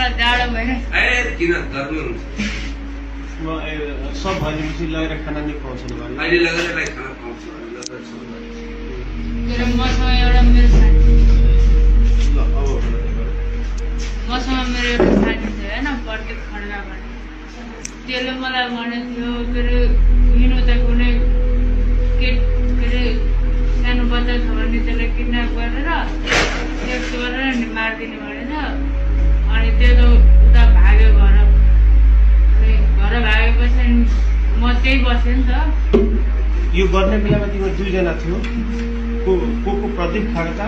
मलाई डाँडो भएन किन गर्नुहुन्छ सब भनेपछि लगेर खाना नि खुवाउँछ नि भने अहिले लगेर खाना खुवाउँछु मसँग एउटा मेरो साथी मसँग मेरो एउटा साथी थियो होइन प्रत्येक खड्का भन्ने त्यसले मलाई भनेको थियो के अरे हिँड्नु त कुनै के अरे सानो बच्चा छ भने त्यसलाई किडन्याप गरेर सेक्स गरेर नि मारिदिने भनेर अनि त्यो त उता भाग्यो घर अनि घर भागेपछि म त्यही बसेँ नि त यो गर्ने बेलामा तिम्रो दुईजना थियो को प्रदीप खड्का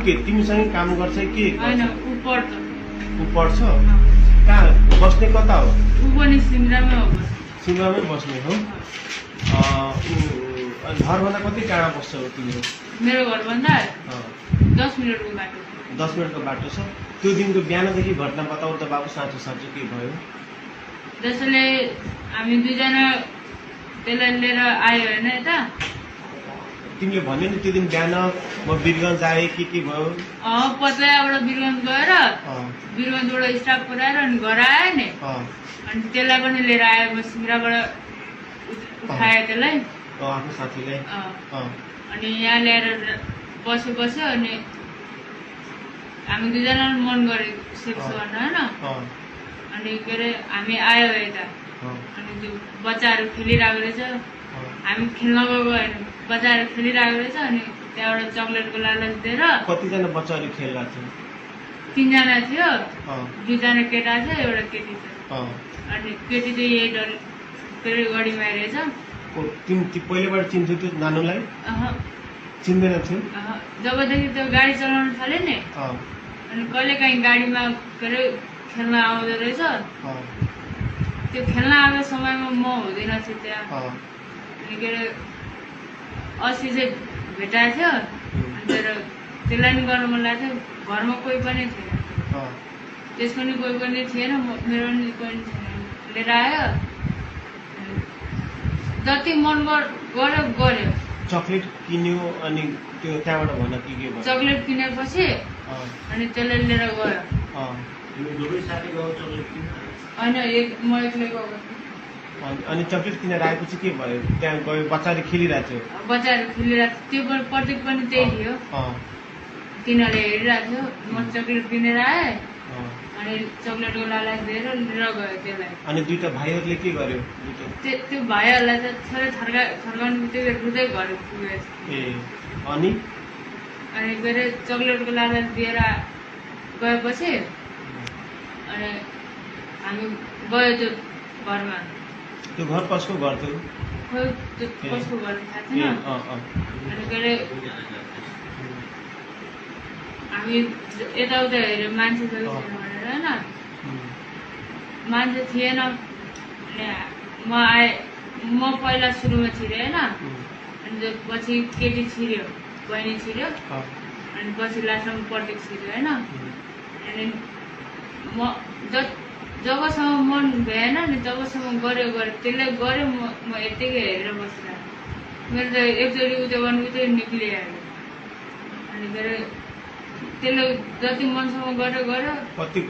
के तिमीसँगै काम गर्छ कि होइन ऊ पढ्छ ऊ पढ्छ कहाँ बस्ने कता हो ऊ पनि सिमरामै हो सिमरामै बस्ने हो घरभन्दा कति टाढा बस्छ हो तिमीहरू मेरो घरभन्दा 10 मिनटको बाटो 10 मिनटको बाटो छ त्यो दिनको बिहानदेखि घटना बताऊ त बाबु साँचो साँचो के भयो जसले हामी दुईजना त्यसलाई लिएर आयो होइन यता तिमीले भन्यो नि त्यो दिन बिहान म वीरगञ्ज आएँ के भयो पत्लाबाट वीरगञ्ज गएर वीरगञ्जबाट स्टाफ पुऱ्याएर अनि घर आयो नि अनि त्यसलाई पनि लिएर आयो म सिमराबाट उठाएँ त्यसलाई आफ्नो साथीलाई अनि यहाँ ल्याएर बस्यो अनि हामी दुईजना मन गऱ्यो सेक्स गर्न होइन अनि के अरे हामी आयो यता अनि त्यो बच्चाहरू खेलिरहेको रहेछ हामी खेल्न गएको होइन बच्चाहरू खेलिरहेको रहेछ अनि त्यहाँबाट चक्लेटको लालच दिएर कतिजना बच्चाहरू खेलिरहेको थियो 3 जना थियो 2 जना केटा थियो एउटा केटी थियो अनि केटी चाहिँ यही डर के अरे गढीमा रहेछ पहिलेबाट चिन्थ्यो त्यो नानुलाई चिन्दैन थियो जबदेखि त्यो गाडी चलाउन थाल्यो नि अनि कहिले काहीँ गाडीमा के अरे खेल्न आउँदो रहेछ त्यो खेल्न आएको समयमा म हुँदैन थिएँ त्यहाँ अनि के अरे अस्ति चाहिँ भेटाएको थियो अनि त्यसलाई नि गर्नु मन लाग्थ्यो घरमा कोही पनि थिएन त्यसको नि कोही पनि थिएन मेरो नि कोही थिएन लिएर आयो जति मन गर्यो चक्लेट किन्यो अनि त्यो त्यहाँबाट भन के भयो चक्लेट किनेपछि अनि त्यसलाई लिएर गयो होइन म एक्लै गएको अनि चक्लेट किनेर आएपछि के भयो त्यहाँ गयो बच्चाहरू खेलिरहेको थियो बच्चाहरू खेलिरहेको थियो त्यो प्रत्येक पनि त्यही थियो तिनीहरूले हेरिरहेको थियो म चक्लेट किनेर आएँ अनि चक्लेटको लालच दिएर लिएर गयो त्यसलाई अनि दुईटा भाइहरूले के गर्यो त्यो भाइहरूलाई त थोरै थर्काउनु बित्तिकै रुँदै घर पुगेछ अनि के अरे चक्लेटको लालच दिएर गएपछि अनि हामी गयो त्यो घरमा त्यो घर कसको घर थियो खोइ त्यो कसको घर थाहा छैन अनि के अरे हामी यताउता हेऱ्यो मान्छे छैन भनेर होइन मान्छे थिएन अनि म आएँ म पहिला सुरुमा छिरेँ होइन अनि पछि केटी छिर्यो बहिनी छिर्यो अनि पछि लास्टमा प्रत्येक छिर्यो होइन अनि म जबसम्म मन भएन नि तबसम्म गऱ्यो त्यसले गऱ्यो म यत्तिकै हेरेर बसिरहेको मेरो त एकचोटि उयो गर्नु उतै निक्लिहाल्यो अनि के अरे त्यसले जति मनसम्म गऱ्यो कति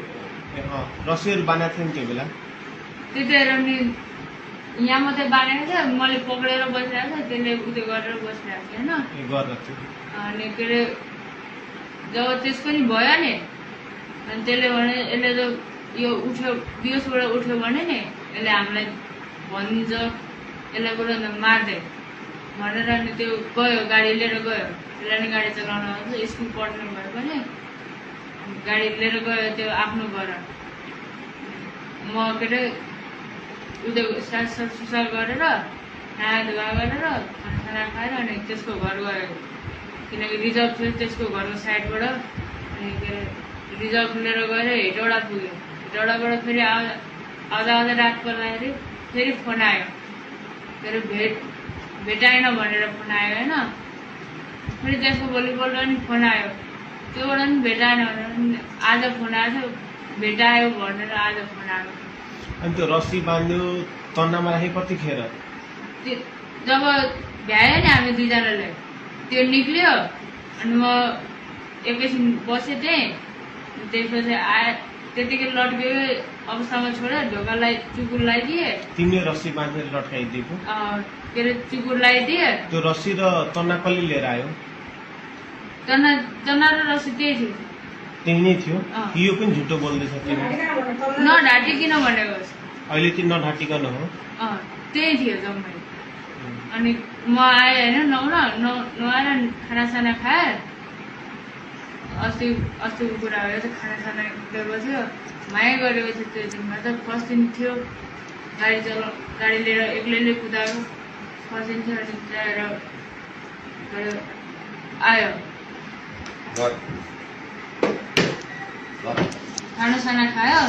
रस्सीहरू बाँधेको थियो नि त्यो बेला त्यतिखेर नि यहाँ मात्रै बाँधेको थियो मैले पक्रेर बसिरहेको थिएँ त्यसले उयो गरेर बसिरहेको थिएँ होइन अनि के अरे जब त्यसको नि भयो नि अनि त्यसले भने यसले त यो उठ्यो बिहोसबाट उठ्यो भने नि यसले हामीलाई भनिदिन्छ यसलाई गएर मार्दै भनेर अनि त्यो गयो गाडी लिएर गयो त्यसलाई नि गाडी चलाउन आउँछ स्कुल पढ्नु भयो भने गाडी लिएर गयो त्यो आफ्नो घर म के अरे उयो सुसा गरेर नुहाइ धुवा गरेर खाना खाएर अनि त्यसको घर गयो किनकि रिजर्भ थियो त्यसको घरको साइडबाट अनि के अरे रिजर्भ लिएर गएर हेटौडा पुग्यो हेटौडाबाट फेरि आउँदा रात पर्दाखेरि फेरि फोन आयो के अरे भेटाएन भनेर फोन आयो होइन फेरि त्यसको भोलिपल्ट पनि फोन आयो त्योबाट पनि भेटाएन भनेर आज फोन आएको थियो भेटायो भनेर आज फोन आयो अनि त्यो रस्सी बाँध्यो तन्नामा राखे कतिखेर जब भ्यायो नि हामी दुईजनाले त्यो निक्ल्यो अनि म एकैछिन बसेँ त्यहीँ त्यसपछि त्यतिकै लट्केको अवस्थामा छोडेर ढोका चुकुर लगाइदिए। तिमीले रस्सी बाँधेर लट्काइदिएको? के अरे चुकुर लगाइदिए। त्यो रस्सी र तना कसले लिएर आयो? तना र रस्सी त्यही थियो। त्यही नै थियो? यो पनि झुटो बोल्दैछ तिमी? नढाँटिकन भनेको। अहिले चाहिँ नढाँटिकन हो? त्यही थियो जम्मै। अनि म आएँ होइन नुहाएर खानासाना खाएँ। अस्तिको कुरा हो त्यो खानासाना गएको थियो माया गरेको थियो। त्यो दिनमा त फर्स्ट दिन थियो गाडी लिएर एक्लैले कुदाएको फर्स्ट दिन थियो। अनि ल्याएर आयो खानासाना खायो।